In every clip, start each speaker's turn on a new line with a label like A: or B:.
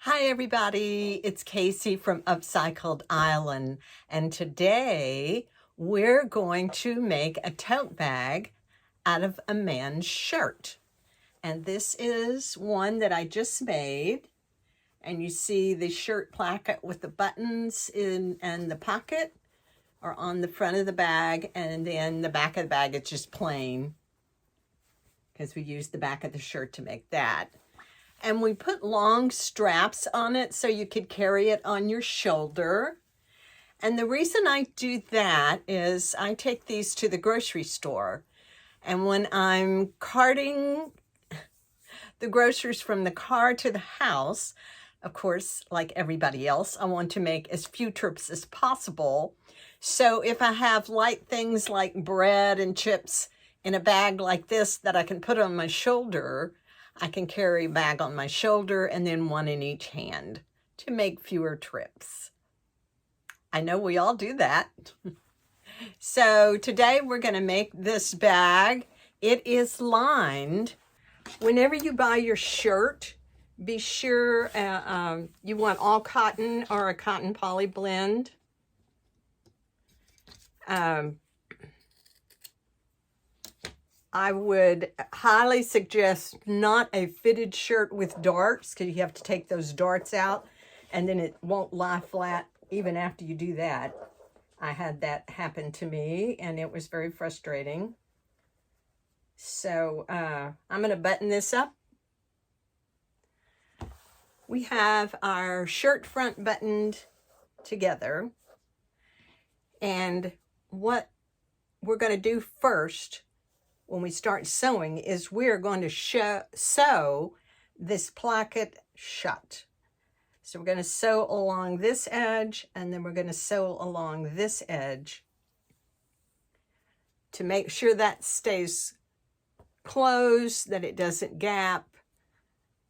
A: Hi everybody, it's Casey from Upcycled Island, and today we're going to make a tote bag out of a man's shirt. And this is one that I just made, and you see the shirt placket with the buttons in and the pocket are on the front of the bag, and then the back of the bag is just plain because we used the back of the shirt to make that. And we put long straps on it so you could carry it on your shoulder. And the reason I do that is I take these to the grocery store. And when I'm carting the groceries from the car to the house, of course, like everybody else, I want to make as few trips as possible. So if I have light things like bread and chips in a bag like this that I can put on my shoulder, I can carry a bag on my shoulder and then one in each hand to make fewer trips. I know we all do that. So today we're going to make this bag. It is lined. Whenever you buy your shirt, be sure you want all cotton or a cotton poly blend. I would highly suggest not a fitted shirt with darts, because you have to take those darts out and then it won't lie flat even after you do that. I had that happen to me and it was very frustrating. So I'm going to button this up. We have our shirt front buttoned together, and what we're going to do first when we start sewing is we're going to sew this placket shut. So we're going to sew along this edge, and then we're going to sew along this edge to make sure that stays closed, that it doesn't gap.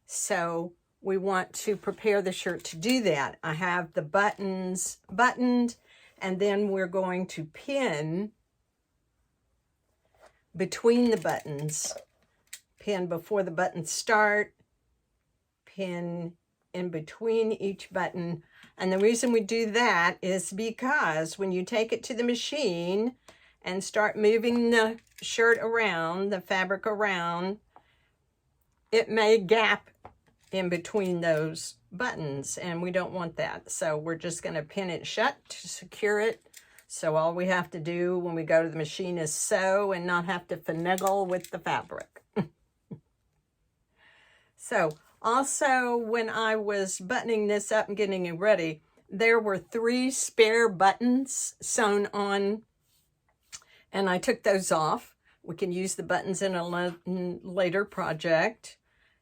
A: So we want to prepare the shirt to do that. I have the buttons buttoned, and then we're going to pin between the buttons, pin before the buttons start, pin in between each button. And the reason we do that is because when you take it to the machine and start moving the shirt around, the fabric around, it may gap in between those buttons, and we don't want that. So we're just going to pin it shut to secure it. So all we have to do when we go to the machine is sew and not have to finagle with the fabric. So also, when I was buttoning this up and getting it ready, there were 3 spare buttons sewn on, and I took those off. We can use the buttons in a later project,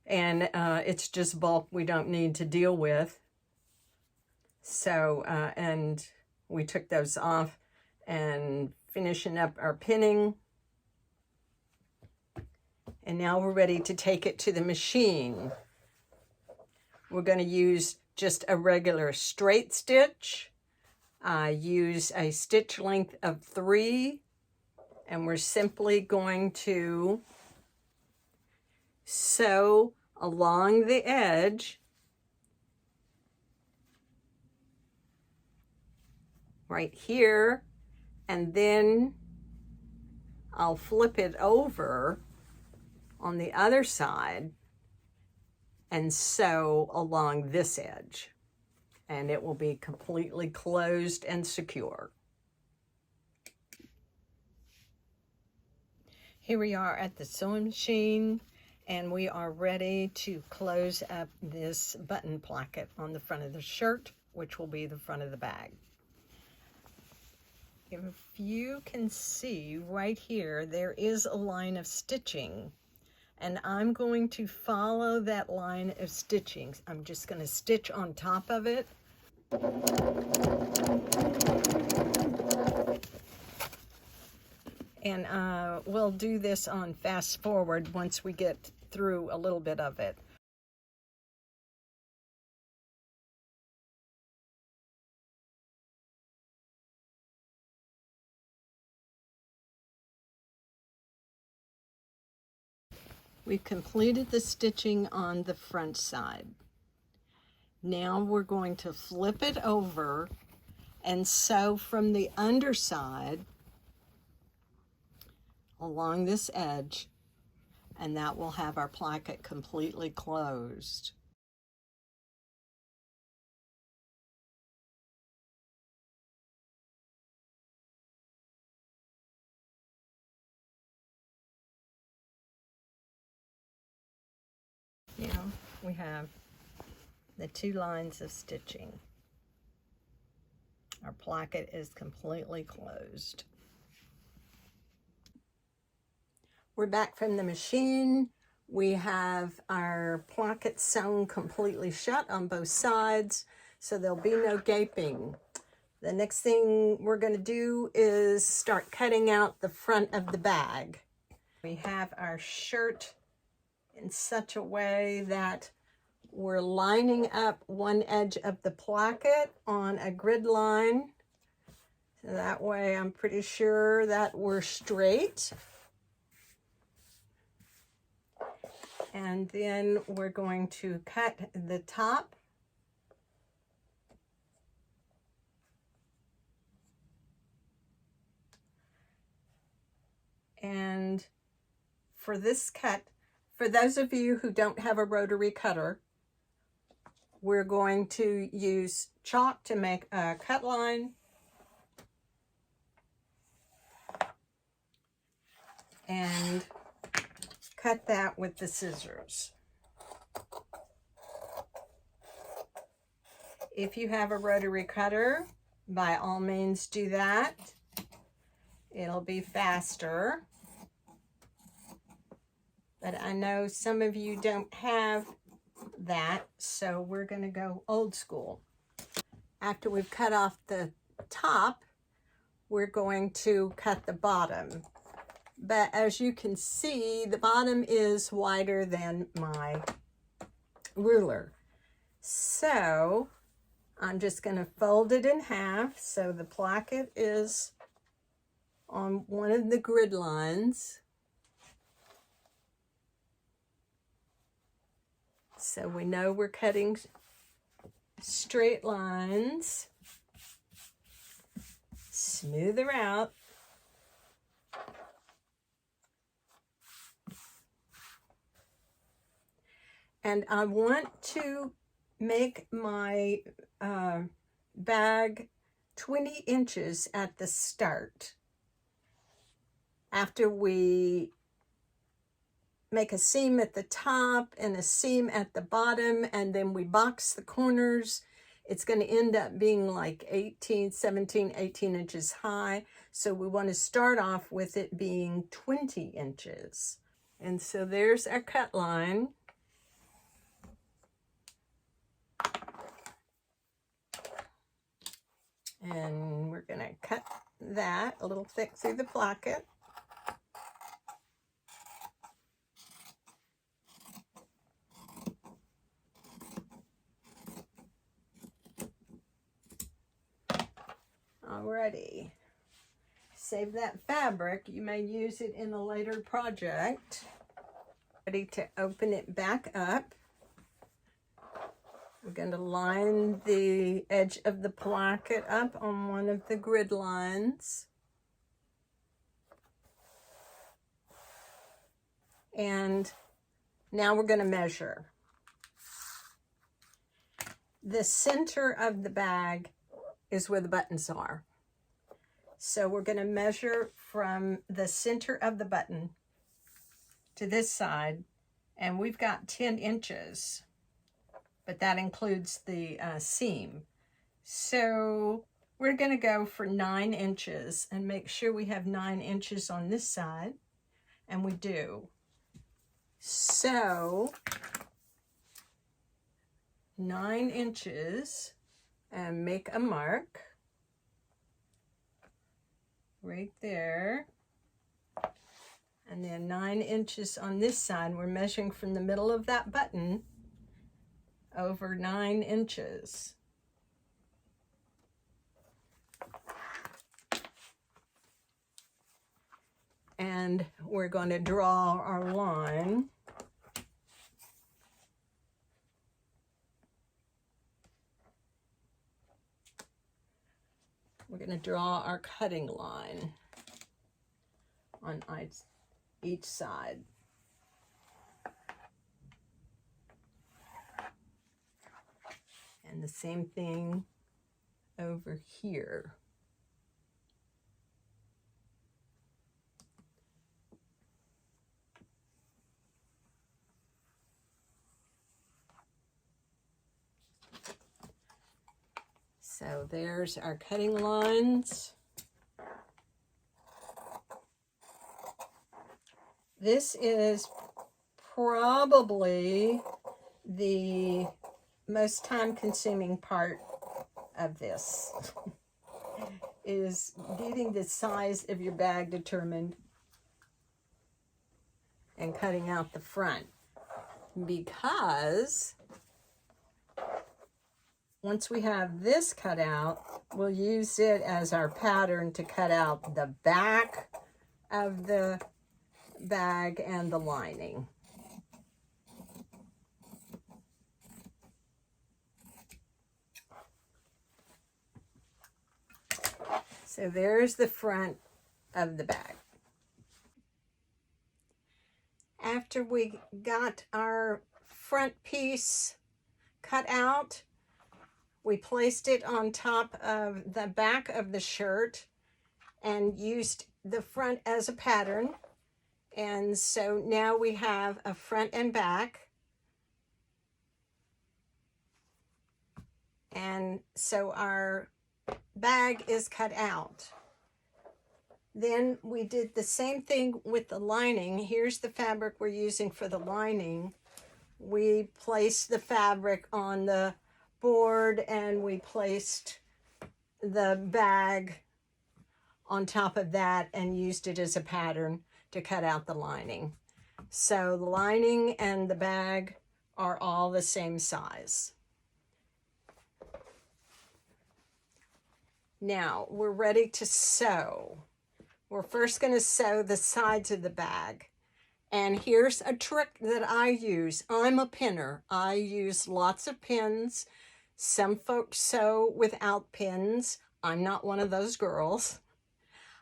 A: and it's just bulk we don't need to deal with. So, and we took those off and finishing up our pinning. And now we're ready to take it to the machine. We're going to use just a regular straight stitch. I use a stitch length of 3, and we're simply going to sew along the edge right here, and then I'll flip it over on the other side and sew along this edge, and it will be completely closed and secure. Here we are at the sewing machine, and we are ready to close up this button placket on the front of the shirt, which will be the front of the bag. If you can see right here, there is a line of stitching, and I'm going to follow that line of stitching. I'm just going to stitch on top of it. And we'll do this on fast forward once we get through a little bit of it. We've completed the stitching on the front side. Now we're going to flip it over and sew from the underside along this edge, and that will have our placket completely closed. Now we have the 2 lines of stitching. Our placket is completely closed. We're back from the machine. We have our placket sewn completely shut on both sides, so there'll be no gaping. The next thing we're going to do is start cutting out the front of the bag. We have our shirt in such a way that we're lining up one edge of the placket on a grid line. So that way I'm pretty sure that we're straight. And then we're going to cut the top. And for this cut, for those of you who don't have a rotary cutter, we're going to use chalk to make a cut line. And cut that with the scissors. If you have a rotary cutter, by all means do that. It'll be faster. But I know some of you don't have that, so we're going to go old school. After we've cut off the top, we're going to cut the bottom. But as you can see, the bottom is wider than my ruler. So I'm just going to fold it in half so the placket is on one of the grid lines. So we know we're cutting straight lines. Smooth her out. And I want to make my bag 20 inches at the start. After we make a seam at the top and a seam at the bottom, and then we box the corners, it's going to end up being like 17, 18 inches high. So we want to start off with it being 20 inches. And so there's our cut line. And we're going to cut that a little thick through the placket. Alrighty. Save that fabric. You may use it in a later project. Ready to open it back up. We're going to line the edge of the placket up on one of the grid lines. And now we're going to measure. The center of the bag is where the buttons are. So we're going to measure from the center of the button to this side, and we've got 10 inches, but that includes the seam. So we're going to go for 9 inches and make sure we have 9 inches on this side, and we do. So 9 inches, and make a mark right there. And then 9 inches on this side. We're measuring from the middle of that button over 9 inches. And we're going to draw our line. we're going to draw our cutting line on each side. And the same thing over here. So there's our cutting lines. This is probably the most time-consuming part of this, is getting the size of your bag determined and cutting out the front, because once we have this cut out, we'll use it as our pattern to cut out the back of the bag and the lining. So there's the front of the bag. After we got our front piece cut out, we placed it on top of the back of the shirt and used the front as a pattern. And so now we have a front and back. And so our bag is cut out. Then we did the same thing with the lining. Here's the fabric we're using for the lining. We placed the fabric on the board and we placed the bag on top of that and used it as a pattern to cut out the lining. So the lining and the bag are all the same size. Now we're ready to sew. We're first going to sew the sides of the bag. And here's a trick that I use. I'm a pinner. I use lots of pins. Some folks sew without pins. I'm not one of those girls.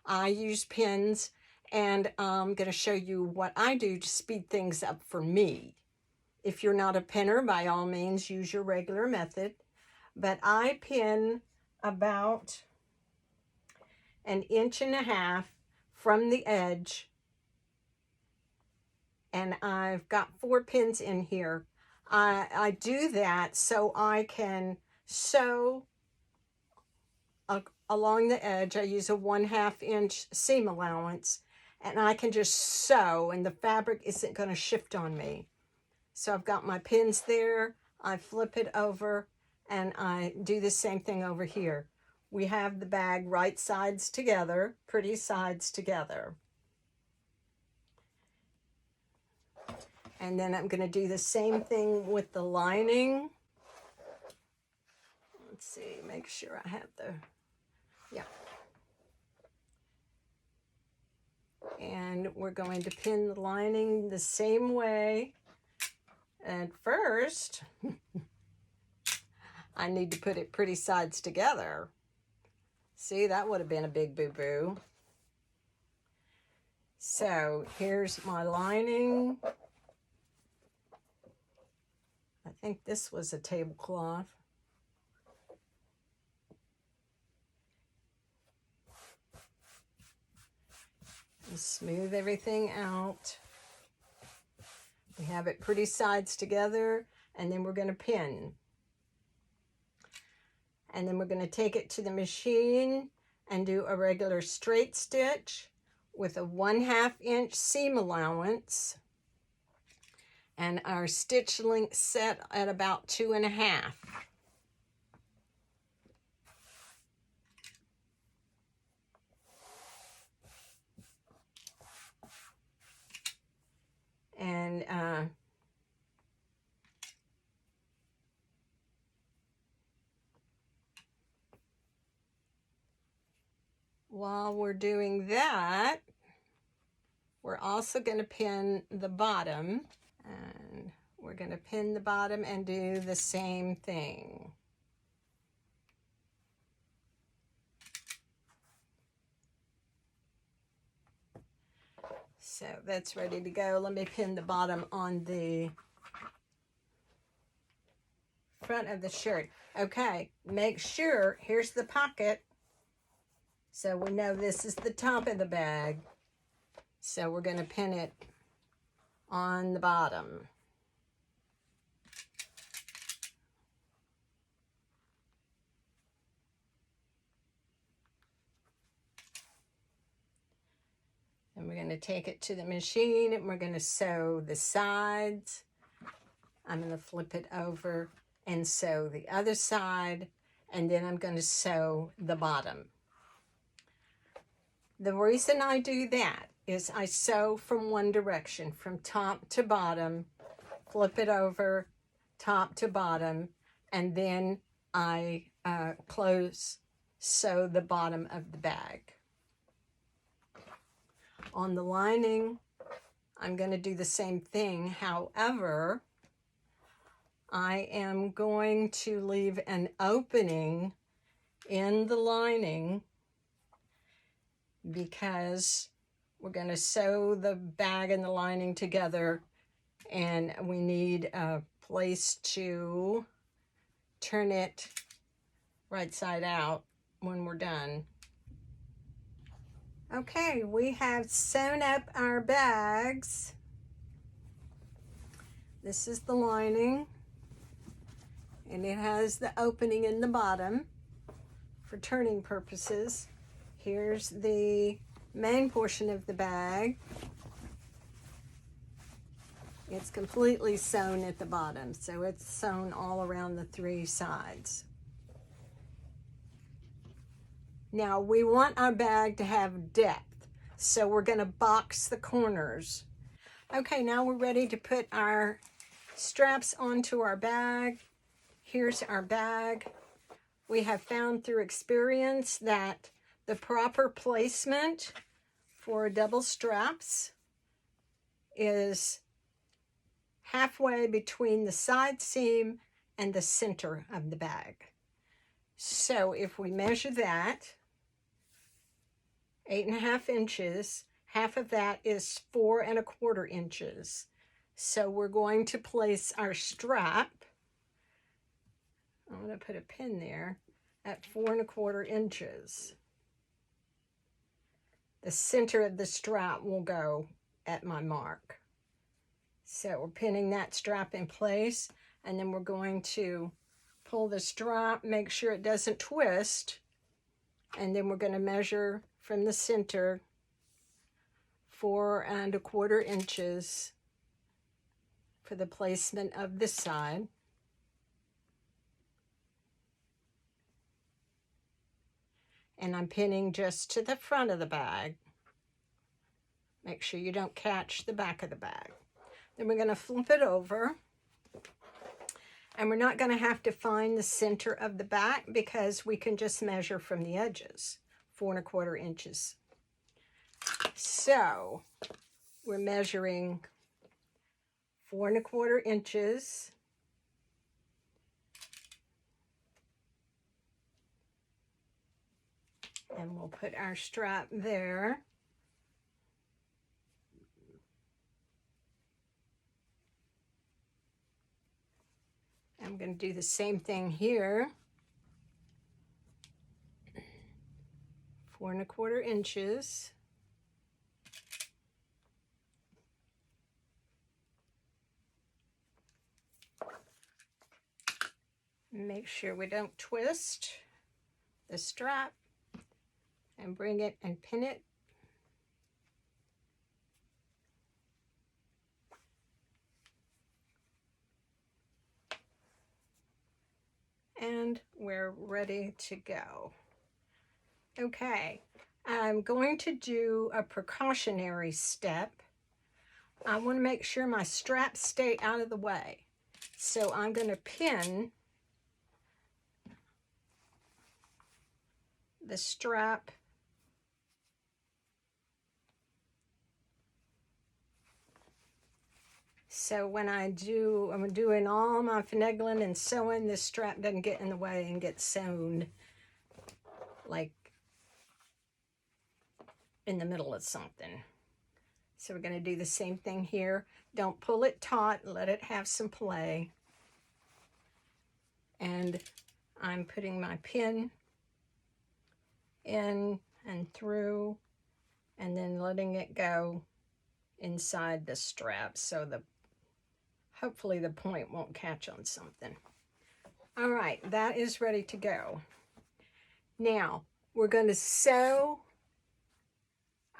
A: I use pins, and I'm going to show you what I do to speed things up for me. If you're not a pinner, by all means, use your regular method. But I pin about 1.5 inches from the edge, and I've got 4 pins in here. I do that so I can sew along the edge. I use a 1/2 inch seam allowance, and I can just sew and the fabric isn't going to shift on me. So I've got my pins there, I flip it over, and I do the same thing over here. We have the bag right sides together, pretty sides together. And then I'm going to do the same thing with the lining. Let's see, make sure I have the, yeah. And we're going to pin the lining the same way. And first, I need to put it pretty sides together. See, that would have been a big boo-boo. So here's my lining. I think this was a tablecloth. And smooth everything out. We have it pretty sides together, and then we're going to pin. And then we're going to take it to the machine and do a regular straight stitch with a 1/2 inch seam allowance. And our stitch length set at about 2.5. And while we're doing that, we're also going to pin the bottom. And we're going to pin the bottom and do the same thing. So that's ready to go. Let me pin the bottom on the front of the shirt. Okay, make sure, here's the pocket. So we know this is the top of the bag. So we're going to pin it on the bottom. And we're going to take it to the machine and we're going to sew the sides. I'm going to flip it over and sew the other side, and then I'm going to sew the bottom. The reason I do that is I sew from one direction, from top to bottom, flip it over, top to bottom, and then I sew the bottom of the bag. On the lining, I'm going to do the same thing. However, I am going to leave an opening in the lining because we're going to sew the bag and the lining together, and we need a place to turn it right side out when we're done. Okay, we have sewn up our bags. This is the lining, and it has the opening in the bottom for turning purposes. Here's the main portion of the bag. It's completely sewn at the bottom, so it's sewn all around the three sides. Now we want our bag to have depth, so we're going to box the corners. Okay, now we're ready to put our straps onto our bag. Here's our bag. We have found through experience that the proper placement for double straps is halfway between the side seam and the center of the bag. So if we measure that, 8.5 inches, half of that is 4.25 inches. So we're going to place our strap, I'm going to put a pin there, at 4.25 inches. The center of the strap will go at my mark. So we're pinning that strap in place, and then we're going to pull the strap, make sure it doesn't twist, and then we're going to measure from the center 4.25 inches for the placement of this side. And I'm pinning just to the front of the bag. Make sure you don't catch the back of the bag. Then we're going to flip it over. And we're not going to have to find the center of the back because we can just measure from the edges, 4.25 inches. So we're measuring 4.25 inches. And we'll put our strap there. I'm going to do the same thing here. 4.25 inches. Make sure we don't twist the strap, and bring it and pin it. And we're ready to go. Okay, I'm going to do a precautionary step. I want to make sure my straps stay out of the way. So I'm going to pin the strap so when I'm doing all my finagling and sewing, this strap doesn't get in the way and get sewn like in the middle of something. So we're going to do the same thing here. Don't pull it taut, let it have some play. And I'm putting my pin in and through, and then letting it go inside the strap so hopefully the point won't catch on something. All right, that is ready to go. Now we're going to sew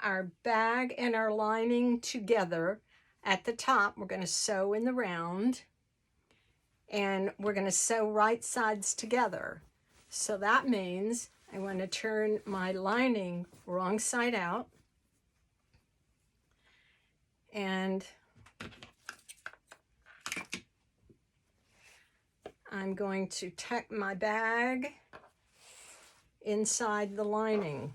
A: our bag and our lining together. At the top, we're going to sew in the round, and we're going to sew right sides together. So that means I'm going to turn my lining wrong side out, and I'm going to tuck my bag inside the lining.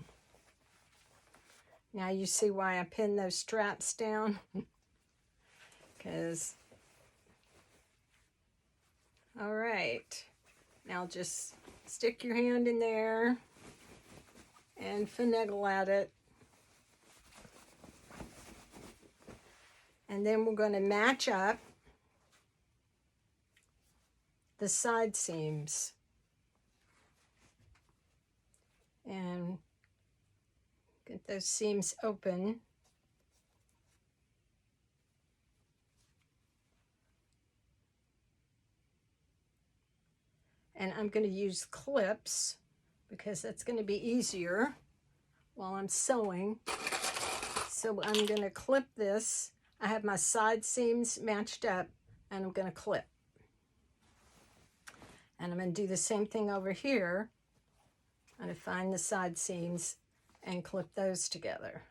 A: Now you see why I pinned those straps down, because, all right, now just stick your hand in there and finagle at it. And then we're going to match up the side seams. And get those seams open. And I'm going to use clips because that's going to be easier while I'm sewing. So I'm going to clip this. I have my side seams matched up, and I'm going to clip. And I'm going to do the same thing over here. I'm going to find the side seams and clip those together.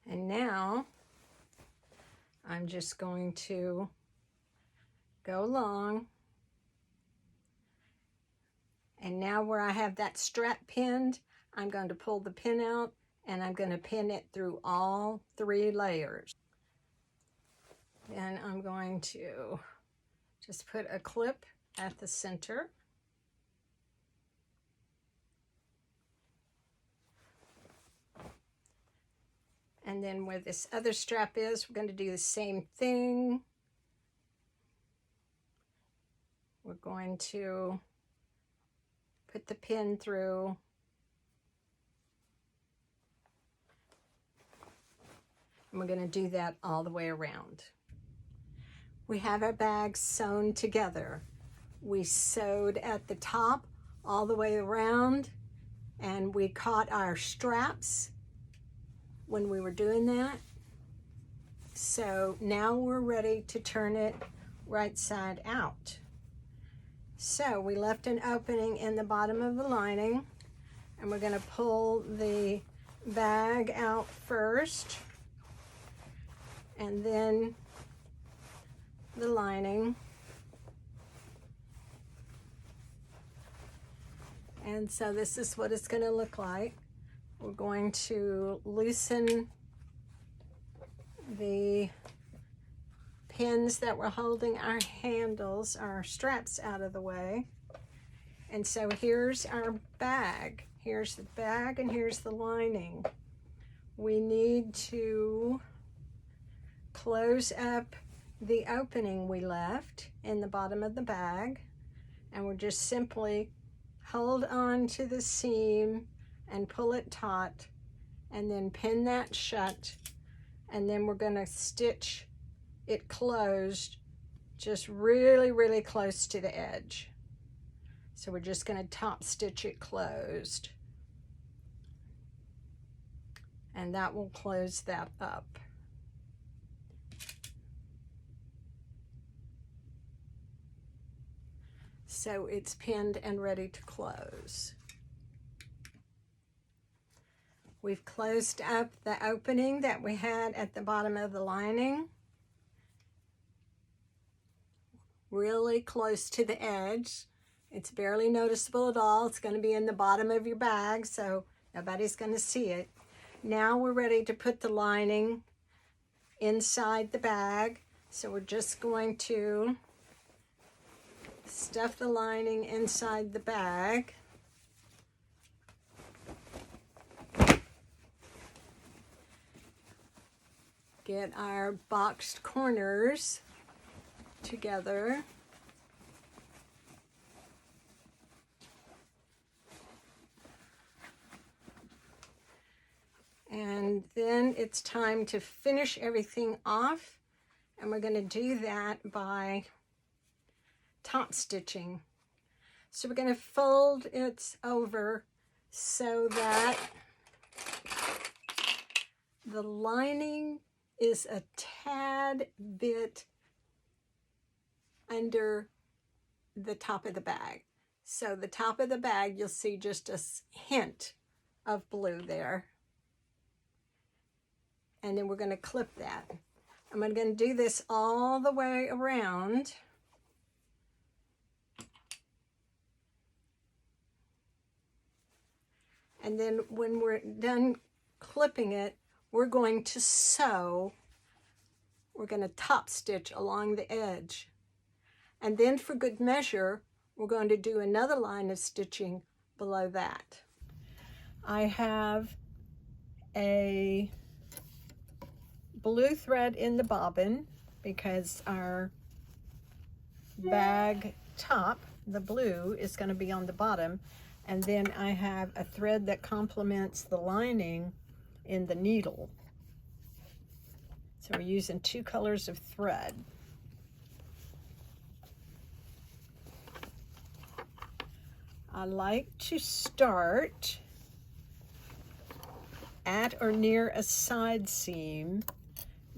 A: And now I'm just going to go along. And now where I have that strap pinned, I'm going to pull the pin out, and I'm going to pin it through all 3 layers. Then I'm going to just put a clip at the center. And then where this other strap is, we're going to do the same thing. We're going to put the pin through. And we're going to do that all the way around. We have our bags sewn together. We sewed at the top all the way around, and we caught our straps when we were doing that. So now we're ready to turn it right side out. So we left an opening in the bottom of the lining, and we're going to pull the bag out first, and then the lining. And so this is what it's going to look like. We're going to loosen the pins that were holding our handles, our straps, out of the way. And so here's our bag. Here's the bag, and here's the lining. We need to close up the opening we left in the bottom of the bag, and we're just simply hold on to the seam and pull it taut, and then pin that shut, and then we're going to stitch it closed just really, really close to the edge. So we're just going to top stitch it closed, and that will close that up. So it's pinned and ready to close. We've closed up the opening that we had at the bottom of the lining, really close to the edge. It's barely noticeable at all. It's going to be in the bottom of your bag, so nobody's going to see it. Now we're ready to put the lining inside the bag. So we're just going to stuff the lining inside the bag. Get our boxed corners together. And then it's time to finish everything off, and we're going to do that by top stitching. So we're going to fold it over so that the lining is a tad bit under the top of the bag. So the top of the bag, you'll see just a hint of blue there. And then we're going to clip that. I'm going to do this all the way around. And then when we're done clipping it, we're going to sew. We're going to top stitch along the edge. And then for good measure, we're going to do another line of stitching below that. I have a blue thread in the bobbin because our bag top, the blue, is going to be on the bottom, and then I have a thread that complements the lining in the needle. So we're using 2 colors of thread. I like to start at or near a side seam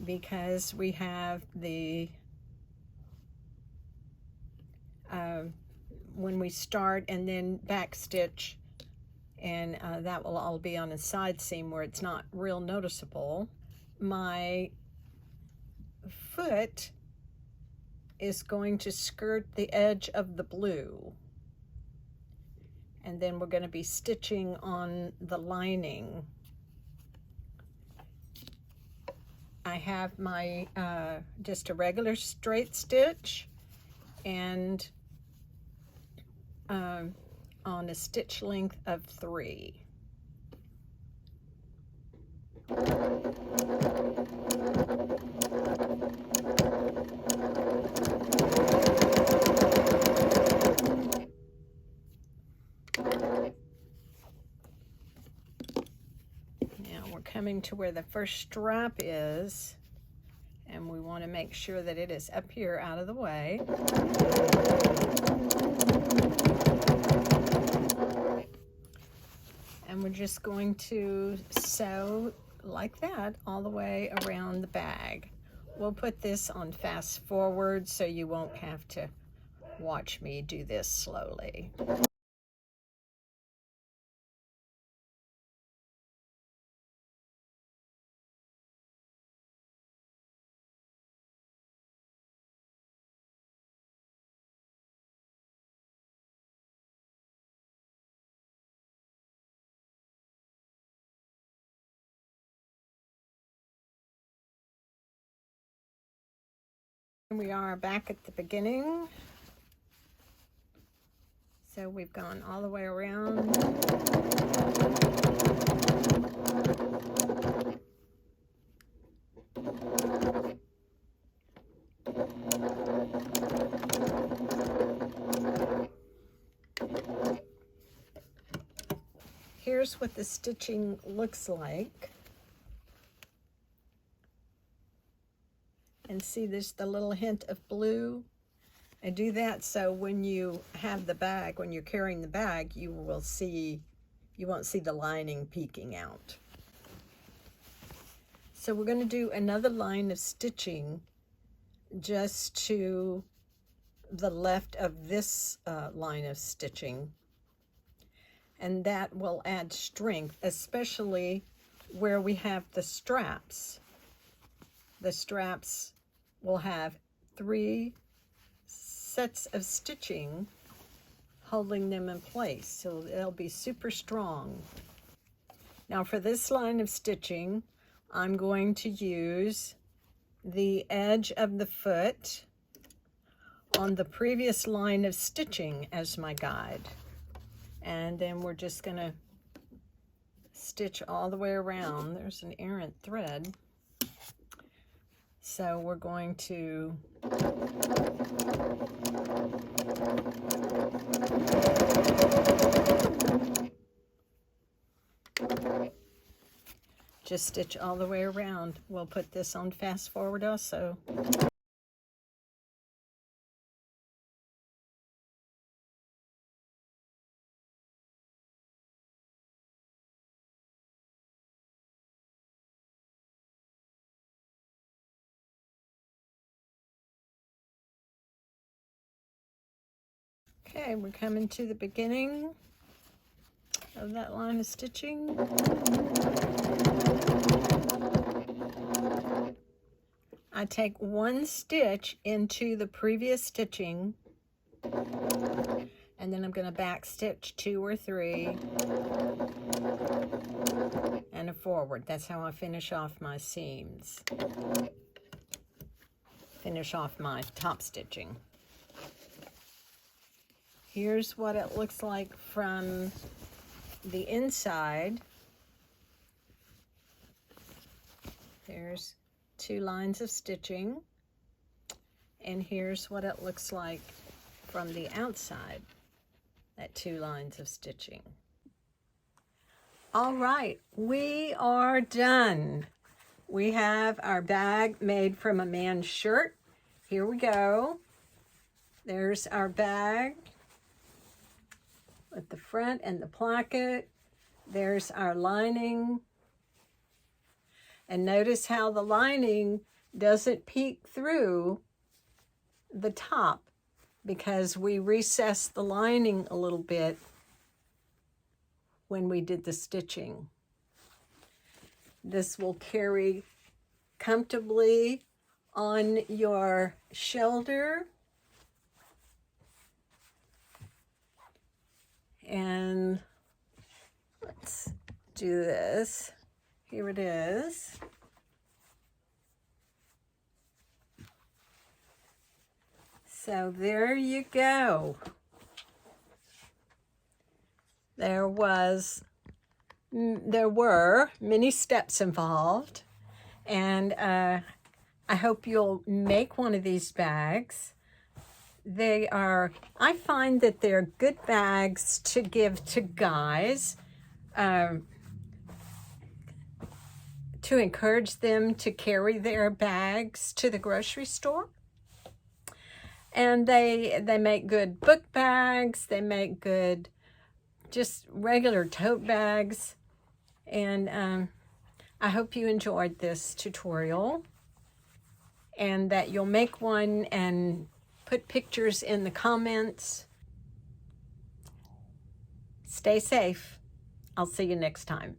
A: because we have the when we start and then back stitch, and that will all be on a side seam where it's not real noticeable. My foot is going to skirt the edge of the blue, and then we're going to be stitching on the lining. I have my just a regular straight stitch and on a stitch length of 3. Now we're coming to where the first strap is, and we want to make sure that it is up here out of the way. And we're just going to sew like that all the way around the bag. We'll put this on fast forward so you won't have to watch me do this slowly. We are back at the beginning. So we've gone all the way around. Here's what the stitching looks like. And see, there's the little hint of blue. I do that so when you have the bag, when you're carrying the bag, you won't see the lining peeking out. So we're going to do another line of stitching just to the left of this line of stitching. And that will add strength, especially where we have the straps. The straps will have 3 sets of stitching holding them in place, so they'll be super strong. Now for this line of stitching, I'm going to use the edge of the foot on the previous line of stitching as my guide. And then we're just gonna stitch all the way around. There's an errant thread. So we're going to just stitch all the way around. We'll put this on fast forward also. Okay, we're coming to the beginning of that line of stitching. I take one stitch into the previous stitching, and then I'm going to back stitch 2 or 3 and a forward. That's how I finish off my seams. Finish off my top stitching. Here's what it looks like from the inside. There's 2 lines of stitching, and here's what it looks like from the outside, that 2 lines of stitching. All right, we are done. We have our bag made from a man's shirt. Here we go. There's our bag with the front and the placket. There's our lining. And notice how the lining doesn't peek through the top because we recessed the lining a little bit when we did the stitching. This will carry comfortably on your shoulder. And let's do this. Here it is. So there you go. There were many steps involved, and I hope you'll make one of these bags. I find that they're good bags to give to guys, to encourage them to carry their bags to the grocery store. And they make good book bags, they make good just regular tote bags. And I hope you enjoyed this tutorial and that you'll make one and put pictures in the comments. Stay safe. I'll see you next time.